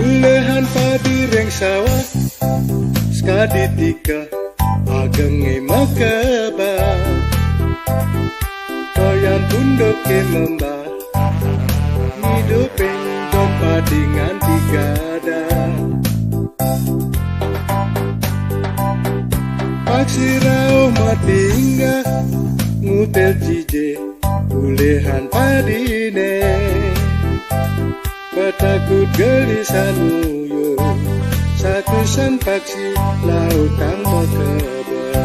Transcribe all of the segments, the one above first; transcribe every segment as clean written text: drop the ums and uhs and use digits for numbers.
Ulehan padi reng sawah sekadi tiga agenge makaba koyan punduk ke membah hidupin dom padi nganti gada paksirau matingga ngutel jije ulehan padine patakut gelisan uyo sakusan paksi lautang makaba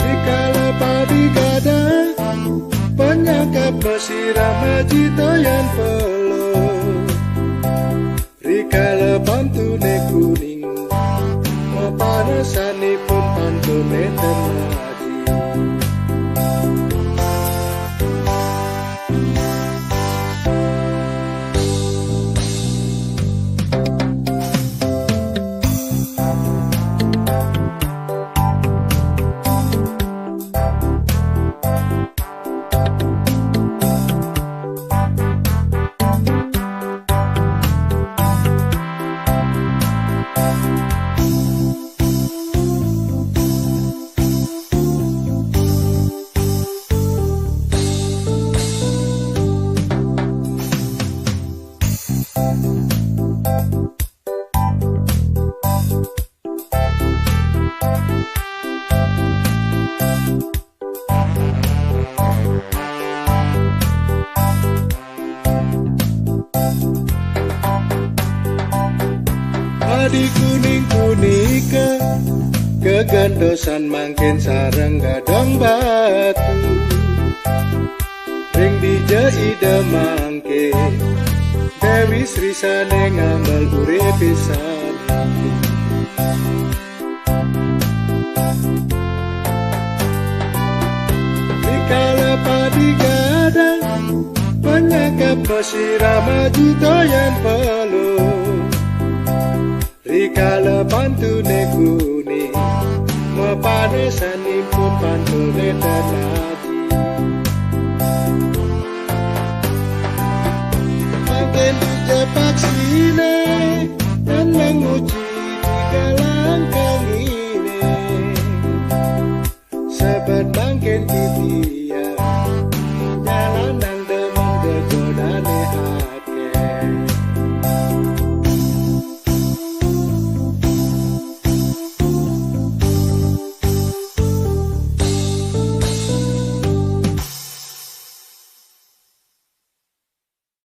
dikala padi gada penyangkap pesirah maji toyan pelo rikala pantune kuning mapanasanipun pantune temadi padi kuning-kunika kegandosan mangkin sareng gadang batu ring dijaida mangke Dewi Srisane ngambal urip pisan dikala padi gadang penyangkap pesirah maju toyan pelu rikala pantune kuning mapanasanipun pantune tanadi mangken dijepak